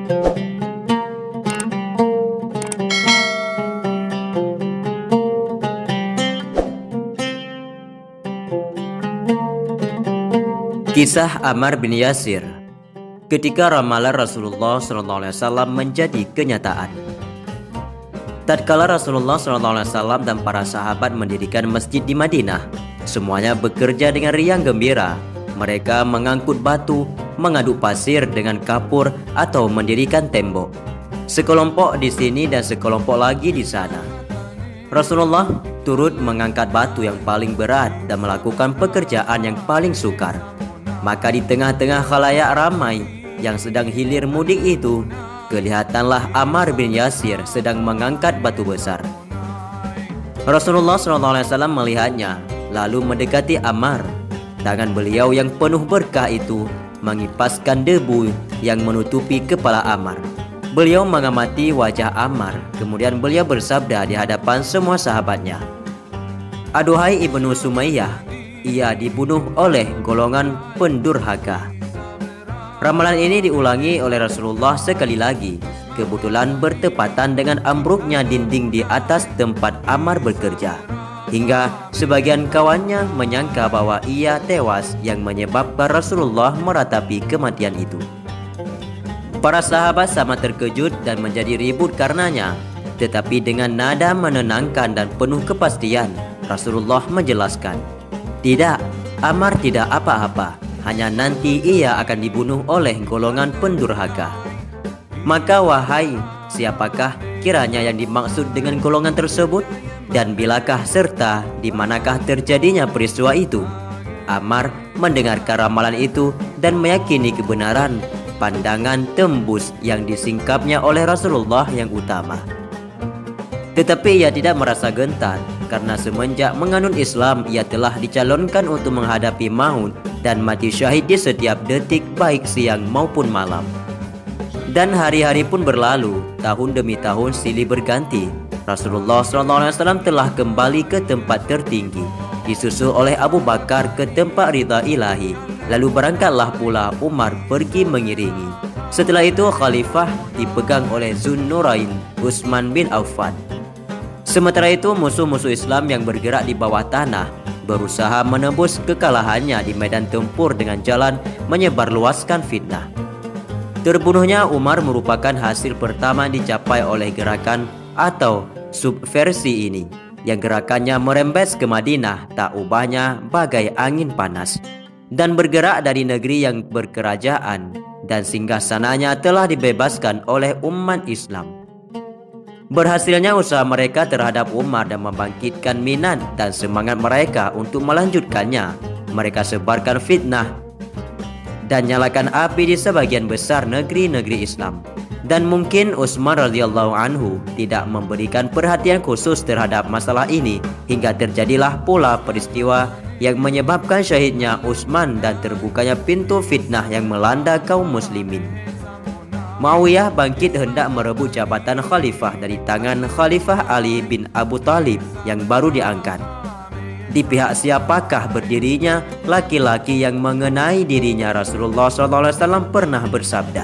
Kisah Ammar bin Yasir ketika ramalan Rasulullah SAW menjadi kenyataan. Tatkala Rasulullah SAW dan para sahabat mendirikan masjid di Madinah, semuanya bekerja dengan riang gembira. Mereka mengangkut batu, mengaduk pasir dengan kapur atau mendirikan tembok. Sekelompok di sini dan sekelompok lagi di sana. Rasulullah turut mengangkat batu yang paling berat dan melakukan pekerjaan yang paling sukar. Maka di tengah-tengah khalayak ramai yang sedang hilir mudik itu, kelihatanlah Ammar bin Yasir sedang mengangkat batu besar. Rasulullah SAW melihatnya, lalu mendekati Ammar. Tangan beliau yang penuh berkah itu mengipaskan debu yang menutupi kepala Ammar. Beliau mengamati wajah Ammar, kemudian beliau bersabda di hadapan semua sahabatnya, "Aduhai Ibnu Sumayyah, ia dibunuh oleh golongan pendurhaka." Ramalan ini diulangi oleh Rasulullah sekali lagi, kebetulan bertepatan dengan ambruknya dinding di atas tempat Ammar bekerja, hingga sebagian kawannya menyangka bahwa ia tewas yang menyebabkan Rasulullah meratapi kematian itu. Para sahabat sama terkejut dan menjadi ribut karenanya, tetapi dengan nada menenangkan dan penuh kepastian, Rasulullah menjelaskan, "Tidak, Ammar tidak apa-apa, hanya nanti ia akan dibunuh oleh golongan pendurhaka." Maka wahai, siapakah kiranya yang dimaksud dengan golongan tersebut? Dan bilakah serta di manakah terjadinya peristiwa itu? Ammar mendengarkan ramalan itu dan meyakini kebenaran pandangan tembus yang disingkapnya oleh Rasulullah yang utama. Tetapi ia tidak merasa gentar, karena semenjak menganut Islam ia telah dicalonkan untuk menghadapi maut dan mati syahid di setiap detik, baik siang maupun malam. Dan hari-hari pun berlalu, tahun demi tahun silih berganti. Rasulullah SAW telah kembali ke tempat tertinggi, disusul oleh Abu Bakar ke tempat ridha ilahi. Lalu berangkatlah pula Umar pergi mengiringi. Setelah itu khalifah dipegang oleh Zunnurain, Utsman bin Affan. Sementara itu musuh-musuh Islam yang bergerak di bawah tanah berusaha menembus kekalahannya di medan tempur dengan jalan menyebarluaskan fitnah. Terbunuhnya Umar merupakan hasil pertama dicapai oleh gerakan atau subversi ini, yang gerakannya merembes ke Madinah tak ubahnya bagai angin panas, dan bergerak dari negeri yang berkerajaan, dan singgasananya telah dibebaskan oleh umat Islam. Berhasilnya usaha mereka terhadap Umar dan membangkitkan minat dan semangat mereka untuk melanjutkannya, mereka sebarkan fitnah dan nyalakan api di sebagian besar negeri-negeri Islam. Dan mungkin Utsman radhiyallahu anhu tidak memberikan perhatian khusus terhadap masalah ini, hingga terjadilah pula peristiwa yang menyebabkan syahidnya Utsman dan terbukanya pintu fitnah yang melanda kaum muslimin. Muawiyah bangkit hendak merebut jabatan khalifah dari tangan Khalifah Ali bin Abu Thalib yang baru diangkat. Di pihak siapakah berdirinya laki-laki yang mengenai dirinya Rasulullah SAW pernah bersabda,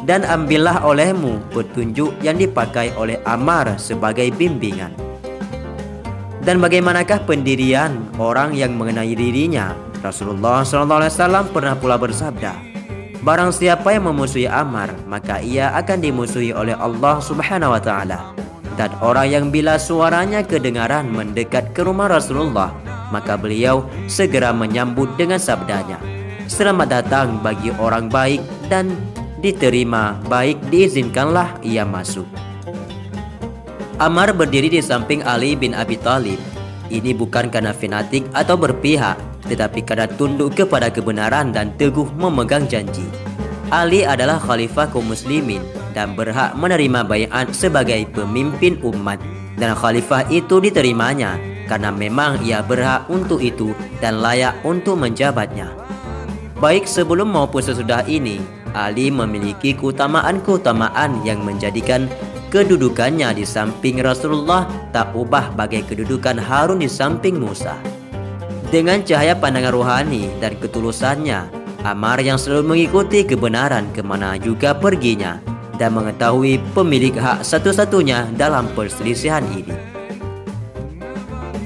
"Dan ambillah olehmu petunjuk yang dipakai oleh Ammar sebagai bimbingan." Dan bagaimanakah pendirian orang yang mengenai dirinya? Rasulullah SAW pernah pula bersabda, "Barang siapa yang memusuhi Ammar, maka ia akan dimusuhi oleh Allah Subhanahu wa Ta'ala." Dan orang yang bila suaranya kedengaran mendekat ke rumah Rasulullah, maka beliau segera menyambut dengan sabdanya, "Selamat datang bagi orang baik, dan diterima baik, diizinkanlah ia masuk." Ammar berdiri di samping Ali bin Abi Thalib. Ini bukan karena fanatik atau berpihak, tetapi karena tunduk kepada kebenaran dan teguh memegang janji. Ali adalah khalifah kaum muslimin dan berhak menerima baiat sebagai pemimpin umat, dan khalifah itu diterimanya karena memang ia berhak untuk itu dan layak untuk menjabatnya. Baik sebelum maupun sesudah ini, Ali memiliki keutamaan-keutamaan yang menjadikan kedudukannya di samping Rasulullah tak ubah bagai kedudukan Harun di samping Musa. Dengan cahaya pandangan rohani dan ketulusannya, Ammar yang selalu mengikuti kebenaran kemana juga perginya, dan mengetahui pemilik hak satu-satunya dalam perselisihan ini.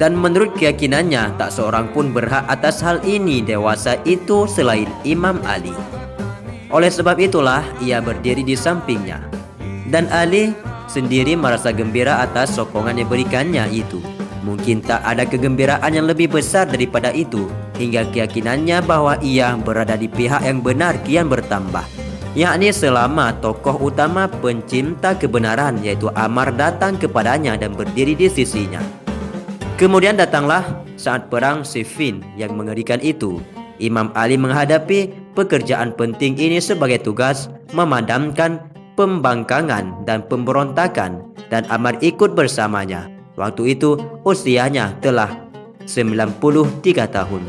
Dan menurut keyakinannya, tak seorang pun berhak atas hal ini dewasa itu selain Imam Ali. Oleh sebab itulah ia berdiri di sampingnya. Dan Ali sendiri merasa gembira atas sokongan yang diberikannya itu. Mungkin tak ada kegembiraan yang lebih besar daripada itu, hingga keyakinannya bahwa ia berada di pihak yang benar kian bertambah, yakni selama tokoh utama pencinta kebenaran yaitu Ammar datang kepadanya dan berdiri di sisinya. Kemudian datanglah saat perang Siffin yang mengerikan itu. Imam Ali menghadapi pekerjaan penting ini sebagai tugas memadamkan pembangkangan dan pemberontakan, dan Ammar ikut bersamanya. Waktu itu usianya telah 93 tahun.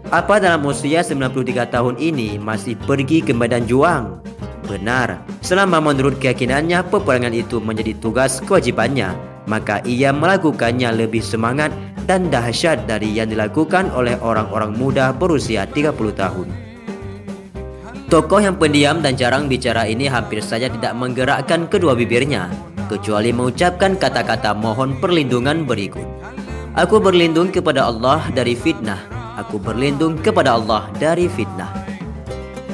Apa dalam usia 93 tahun ini masih pergi ke medan juang? Benar, selama menurut keyakinannya peperangan itu menjadi tugas kewajibannya, maka ia melakukannya lebih semangat dan dahsyat dari yang dilakukan oleh orang-orang muda berusia 30 tahun. Tokoh yang pendiam dan jarang bicara ini hampir saja tidak menggerakkan kedua bibirnya, kecuali mengucapkan kata-kata mohon perlindungan berikut. Aku berlindung kepada Allah dari fitnah. Aku berlindung kepada Allah dari fitnah.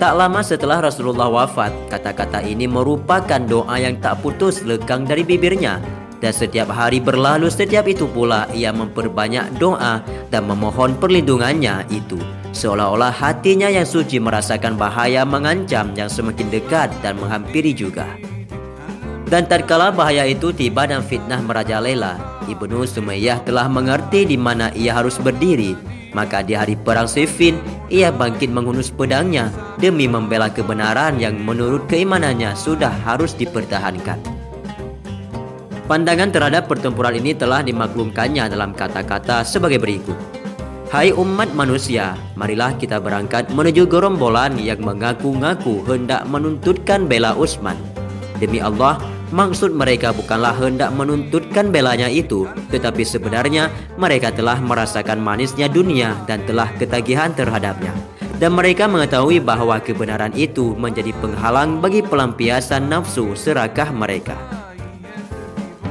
Tak lama setelah Rasulullah wafat, kata-kata ini merupakan doa yang tak putus lekang dari bibirnya. Dan setiap hari berlalu, setiap itu pula ia memperbanyak doa dan memohon perlindungannya itu, seolah-olah hatinya yang suci merasakan bahaya mengancam yang semakin dekat dan menghampiri juga. Dan tatkala bahaya itu tiba dan fitnah merajalela, Ibnu Sumayyah telah mengerti di mana ia harus berdiri. Maka di hari perang Siffin, ia bangkit menghunus pedangnya demi membela kebenaran yang menurut keimanannya sudah harus dipertahankan. Pandangan terhadap pertempuran ini telah dimaklumkannya dalam kata-kata sebagai berikut. Hai umat manusia, marilah kita berangkat menuju gerombolan yang mengaku-ngaku hendak menuntutkan bela Utsman. Demi Allah, maksud mereka bukanlah hendak menuntutkan belanya itu, tetapi sebenarnya mereka telah merasakan manisnya dunia dan telah ketagihan terhadapnya. Dan mereka mengetahui bahwa kebenaran itu menjadi penghalang bagi pelampiasan nafsu serakah mereka.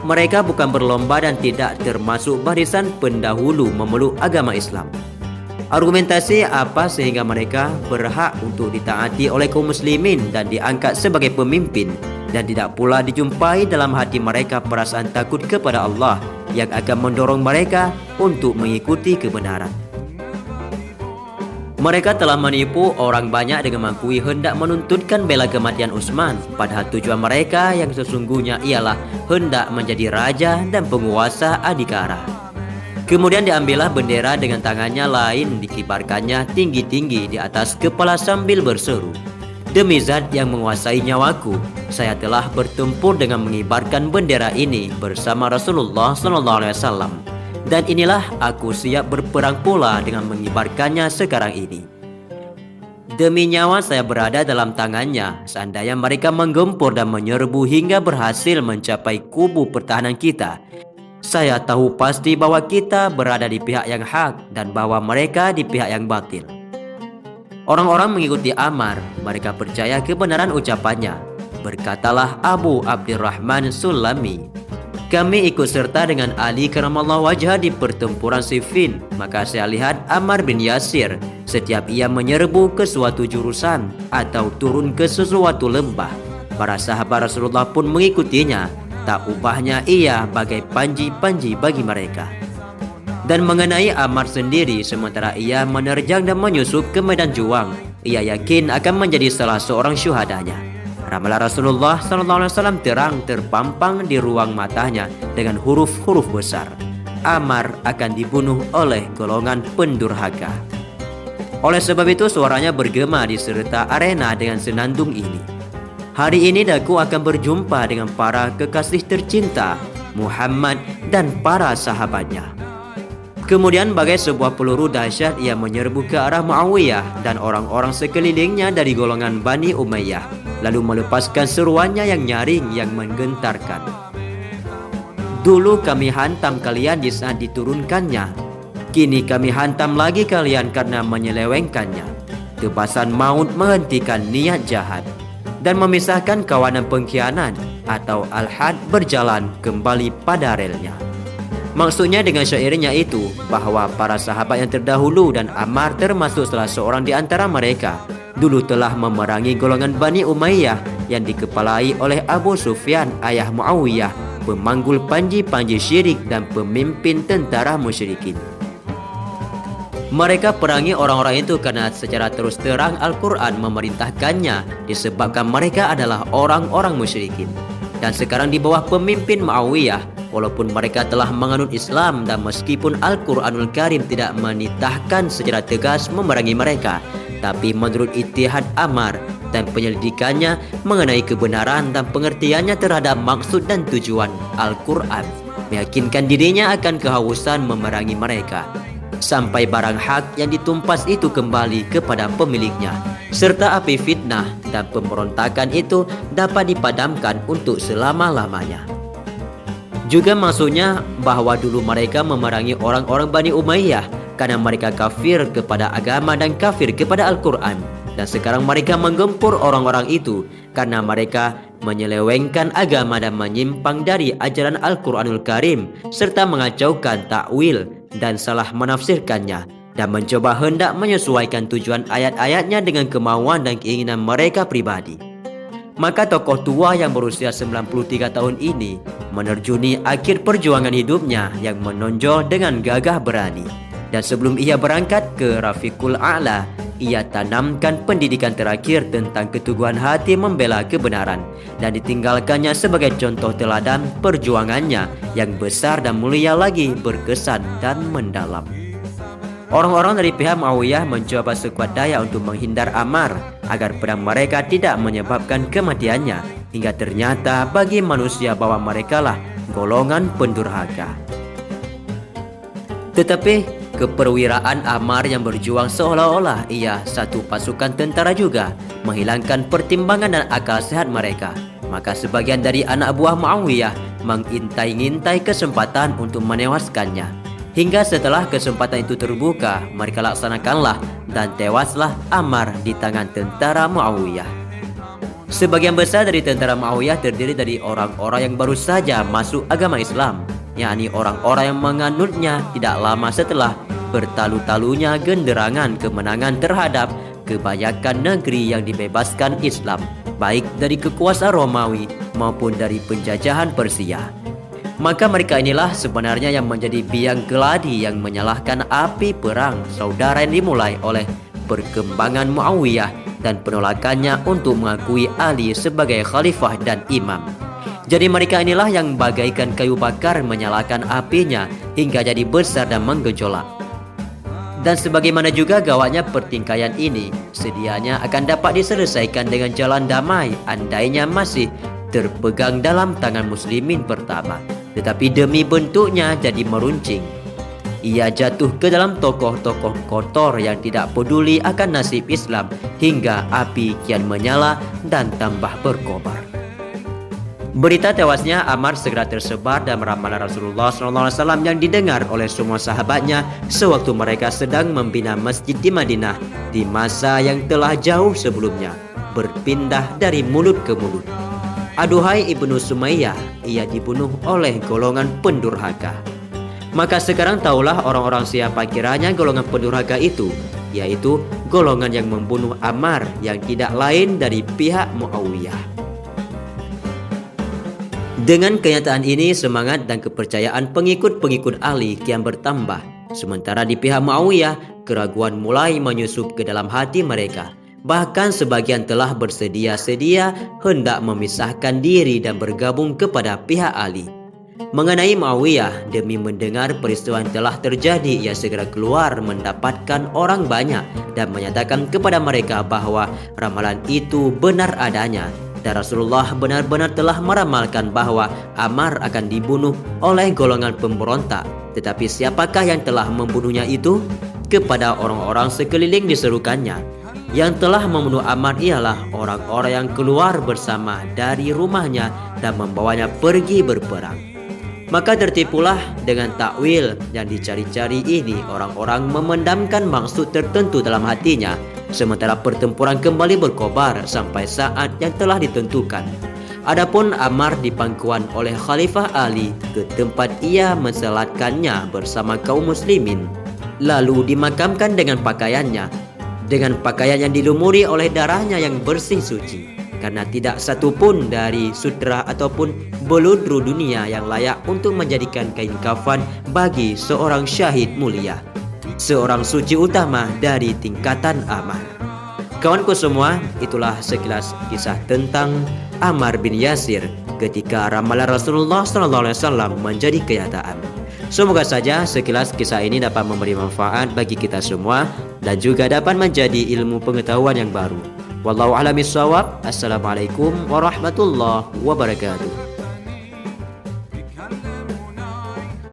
Mereka bukan berlomba dan tidak termasuk barisan pendahulu memeluk agama Islam. Argumentasi apa sehingga mereka berhak untuk ditaati oleh kaum muslimin dan diangkat sebagai pemimpin, dan tidak pula dijumpai dalam hati mereka perasaan takut kepada Allah yang akan mendorong mereka untuk mengikuti kebenaran. Mereka telah menipu orang banyak dengan mengakui hendak menuntutkan bela kematian Utsman, padahal tujuan mereka yang sesungguhnya ialah hendak menjadi raja dan penguasa adikara. Kemudian diambillah bendera dengan tangannya lain, dikibarkannya tinggi-tinggi di atas kepala sambil berseru, demi zat yang menguasai nyawaku, saya telah bertempur dengan mengibarkan bendera ini bersama Rasulullah SAW. Dan inilah aku siap berperang pula dengan mengibarkannya sekarang ini. Demi nyawa saya berada dalam tangannya. Seandainya mereka menggempur dan menyerbu hingga berhasil mencapai kubu pertahanan kita, saya tahu pasti bahwa kita berada di pihak yang hak dan bahwa mereka di pihak yang batil. Orang-orang mengikuti Ammar, mereka percaya kebenaran ucapannya. Berkatalah Abu Abdurrahman Sulami, kami ikut serta dengan Ali karamallahu wajhah di pertempuran Siffin. Maka saya lihat Ammar bin Yasir, setiap ia menyerbu ke suatu jurusan atau turun ke sesuatu lembah, para sahabat Rasulullah pun mengikutinya. Tak ubahnya ia bagai panji-panji bagi mereka. Dan mengenai Ammar sendiri, sementara ia menerjang dan menyusup ke medan juang, ia yakin akan menjadi salah seorang syuhadanya. Ramalan Rasulullah SAW terang terpampang di ruang matanya dengan huruf-huruf besar. Ammar akan dibunuh oleh golongan pendurhaka. Oleh sebab itu suaranya bergema di serta arena dengan senandung ini. Hari ini daku akan berjumpa dengan para kekasih tercinta Muhammad dan para sahabatnya. Kemudian bagai sebuah peluru dahsyat ia menyerbu ke arah Muawiyah dan orang-orang sekelilingnya dari golongan Bani Umayyah, lalu melepaskan seruannya yang nyaring yang menggentarkan. Dulu kami hantam kalian di saat diturunkannya, kini kami hantam lagi kalian karena menyelewengkannya. Tebasan maut menghentikan niat jahat. dan memisahkan kawanan pengkhianat atau al-had berjalan kembali pada relnya. Maksudnya dengan syairnya itu bahwa para sahabat yang terdahulu dan Ammar termasuk salah seorang di antara mereka dulu telah memerangi golongan Bani Umayyah yang dikepalai oleh Abu Sufyan ayah Muawiyah, pemanggul panji-panji syirik dan pemimpin tentara musyrikin. Mereka perangi orang-orang itu karena secara terus terang Al-Quran memerintahkannya disebabkan mereka adalah orang-orang musyrikin. Dan sekarang di bawah pemimpin Muawiyah, walaupun mereka telah menganut Islam dan meskipun Al-Quranul Karim tidak menitahkan secara tegas memerangi mereka, tapi menurut ijtihad Ammar dan penyelidikannya mengenai kebenaran dan pengertiannya terhadap maksud dan tujuan Al-Quran, meyakinkan dirinya akan kehausan memerangi mereka sampai barang hak yang ditumpas itu kembali kepada pemiliknya, serta api fitnah dan pemberontakan itu dapat dipadamkan untuk selama-lamanya. Juga maksudnya bahwa dulu mereka memerangi orang-orang Bani Umayyah karena mereka kafir kepada agama dan kafir kepada Al-Quran, dan sekarang mereka menggempur orang-orang itu karena mereka menyelewengkan agama dan menyimpang dari ajaran Al-Quranul Karim serta mengacaukan takwil dan salah menafsirkannya dan mencoba hendak menyesuaikan tujuan ayat-ayatnya dengan kemauan dan keinginan mereka pribadi. Maka tokoh tua yang berusia 93 tahun ini menerjuni akhir perjuangan hidupnya yang menonjol dengan gagah berani. Dan sebelum ia berangkat ke Rafiqul A'la, ia tanamkan pendidikan terakhir tentang keteguhan hati membela kebenaran dan ditinggalkannya sebagai contoh teladan perjuangannya yang besar dan mulia lagi berkesan dan mendalam. Orang-orang dari pihak Muawiyah mencoba sekuat daya untuk menghindar Ammar agar pedang mereka tidak menyebabkan kematiannya, hingga ternyata bagi manusia bahwa merekalah golongan pendurhaka. Tetapi keperwiraan Ammar yang berjuang seolah-olah ia satu pasukan tentara juga menghilangkan pertimbangan dan akal sehat mereka. Maka sebagian dari anak buah Muawiyah mengintai-ngintai kesempatan untuk menewaskannya. Hingga setelah kesempatan itu terbuka, mereka laksanakanlah dan tewaslah Ammar di tangan tentara Muawiyah. Sebagian besar dari tentara Muawiyah terdiri dari orang-orang yang baru saja masuk agama Islam, yakni orang-orang yang menganutnya tidak lama setelah bertalu-talunya genderangan kemenangan terhadap kebanyakan negeri yang dibebaskan Islam, baik dari kekuasaan Romawi maupun dari penjajahan Persia. Maka mereka inilah sebenarnya yang menjadi biang keladi yang menyalahkan api perang saudara yang dimulai oleh perkembangan Muawiyah dan penolakannya untuk mengakui Ali sebagai khalifah dan imam. Jadi mereka inilah yang bagaikan kayu bakar menyalakan apinya hingga jadi besar dan menggejolak. Dan sebagaimana juga gawatnya pertingkaian ini sedianya akan dapat diselesaikan dengan jalan damai andainya masih terpegang dalam tangan muslimin pertama. Tetapi demi bentuknya jadi meruncing. Ia jatuh ke dalam tokoh-tokoh kotor yang tidak peduli akan nasib Islam hingga api kian menyala dan tambah berkobar. Berita tewasnya Ammar segera tersebar dan ramalan Rasulullah SAW yang didengar oleh semua sahabatnya sewaktu mereka sedang membina masjid di Madinah di masa yang telah jauh sebelumnya berpindah dari mulut ke mulut. Aduhai Ibnu Sumayyah, ia dibunuh oleh golongan pendurhaka. Maka sekarang taulah orang-orang siapa kiranya golongan pendurhaka itu, yaitu golongan yang membunuh Ammar yang tidak lain dari pihak Muawiyah. Dengan kenyataan ini, semangat dan kepercayaan pengikut-pengikut Ali kian bertambah. Sementara di pihak Muawiyah, keraguan mulai menyusup ke dalam hati mereka. Bahkan sebagian telah bersedia-sedia hendak memisahkan diri dan bergabung kepada pihak Ali. Mengenai Muawiyah, demi mendengar peristiwa yang telah terjadi, ia segera keluar mendapatkan orang banyak dan menyatakan kepada mereka bahwa ramalan itu benar adanya. Dan Rasulullah benar-benar telah meramalkan bahwa Ammar akan dibunuh oleh golongan pemberontak. Tetapi siapakah yang telah membunuhnya itu? Kepada orang-orang sekeliling diserukannya. Yang telah membunuh Ammar ialah orang-orang yang keluar bersama dari rumahnya dan membawanya pergi berperang. Maka tertipulah dengan takwil yang dicari-cari ini. Orang-orang memendamkan maksud tertentu dalam hatinya sementara pertempuran kembali berkobar sampai saat yang telah ditentukan. Adapun Ammar dipangkuan oleh Khalifah Ali ke tempat ia menselatkannya bersama kaum muslimin, lalu dimakamkan dengan pakaian yang dilumuri oleh darahnya yang bersih suci, karena tidak satu pun dari sutera ataupun beludru dunia yang layak untuk menjadikan kain kafan bagi seorang syahid mulia, seorang suci utama dari tingkatan Ammar. Kawanku semua, itulah sekilas kisah tentang Ammar bin Yasir ketika ramalan Rasulullah SAW menjadi kenyataan. Semoga saja sekilas kisah ini dapat memberi manfaat bagi kita semua dan juga dapat menjadi ilmu pengetahuan yang baru. Wallahu a'lam bishawab. Assalamualaikum warahmatullahi wabarakatuh.